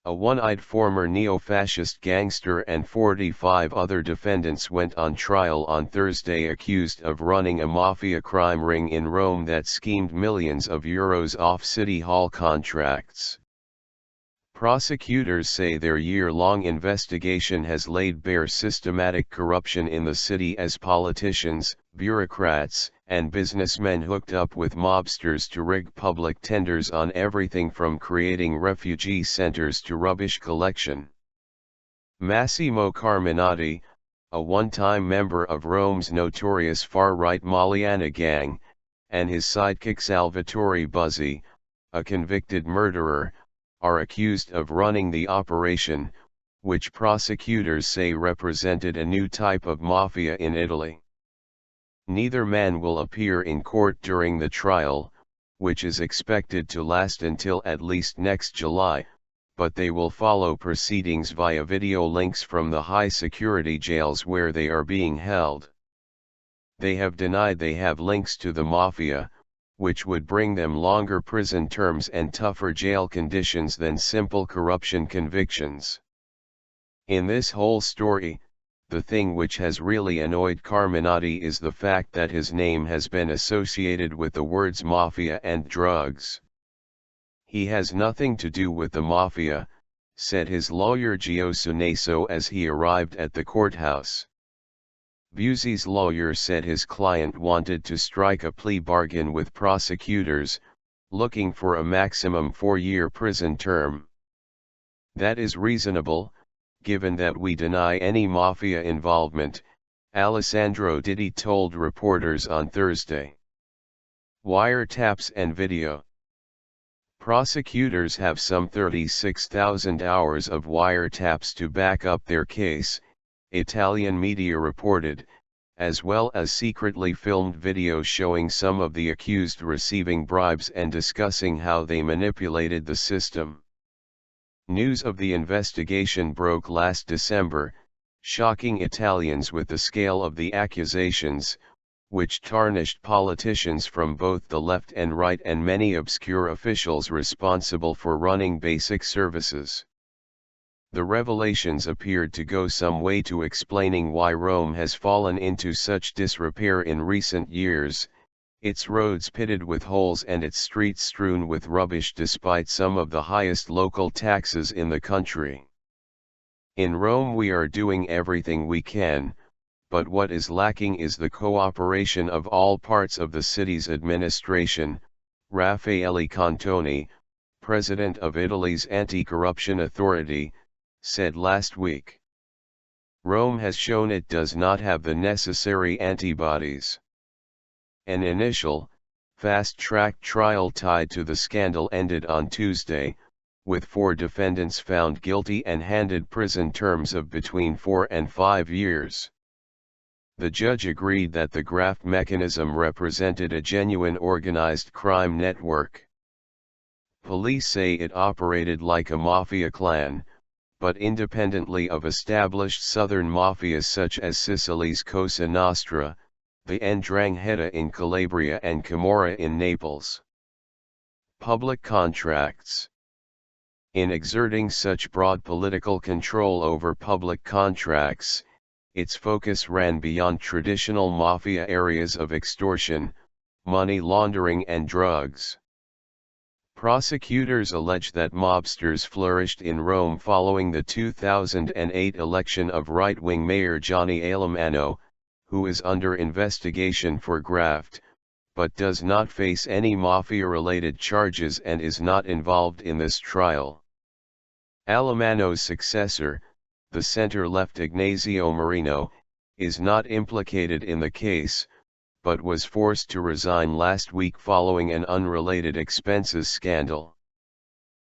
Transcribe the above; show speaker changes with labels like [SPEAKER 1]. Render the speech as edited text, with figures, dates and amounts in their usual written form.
[SPEAKER 1] A one-eyed former neo-fascist gangster and 45 other defendants went on trial on Thursday accused of running a mafia crime ring in Rome that schemed millions of euros off City Hall contracts. Prosecutors say their year-long investigation has laid bare systematic corruption in the city as politicians, bureaucrats, and businessmen hooked up with mobsters to rig public tenders on everything from creating refugee centers to rubbish collection. Massimo Carminati, a one-time member of Rome's notorious far-right Magliana Gang, and his sidekick Salvatore Buzzi, a convicted murderer, are accused of running the operation, which prosecutors say represented a new type of mafia in Italy. Neither man will appear in court during the trial, which is expected to last until at least next July, but they will follow proceedings via video links from the high-security jails where they are being held. They have denied they have links to the mafia, which would bring them longer prison terms and tougher jail conditions than simple corruption convictions. In this whole story, the thing which has really annoyed Carminati is the fact that his name has been associated with the words mafia and drugs. He has nothing to do with the mafia, said his lawyer Gio Suneso as he arrived at the courthouse. Buzzi's lawyer said his client wanted to strike a plea bargain with prosecutors, looking for a maximum 4-year prison term. That is reasonable, given that we deny any mafia involvement, Alessandro Ditti told reporters on Thursday. Wiretaps and video. Prosecutors have some 36,000 hours of wiretaps to back up their case, Italian media reported, as well as secretly filmed videos showing some of the accused receiving bribes and discussing how they manipulated the system. News of the investigation broke last December, shocking Italians with the scale of the accusations, which tarnished politicians from both the left and right and many obscure officials responsible for running basic services. The revelations appeared to go some way to explaining why Rome has fallen into such disrepair in recent years, its roads pitted with holes and its streets strewn with rubbish despite some of the highest local taxes in the country. In Rome we are doing everything we can, but what is lacking is the cooperation of all parts of the city's administration, Raffaele Cantoni, president of Italy's anti-corruption authority, said last week. Rome has shown it does not have the necessary antibodies. An initial, fast-track trial tied to the scandal ended on Tuesday, with 4 defendants found guilty and handed prison terms of between 4 and 5 years. The judge agreed that the graft mechanism represented a genuine organized crime network. Police say it operated like a mafia clan, but independently of established southern mafias such as Sicily's Cosa Nostra, the 'Ndrangheta in Calabria and Camorra in Naples. Public contracts. In exerting such broad political control over public contracts, its focus ran beyond traditional mafia areas of extortion, money laundering and drugs. Prosecutors allege that mobsters flourished in Rome following the 2008 election of right-wing mayor Gianni Alemanno, who is under investigation for graft, but does not face any mafia-related charges and is not involved in this trial. Alemanno's successor, the center-left Ignazio Marino, is not implicated in the case, but was forced to resign last week following an unrelated expenses scandal.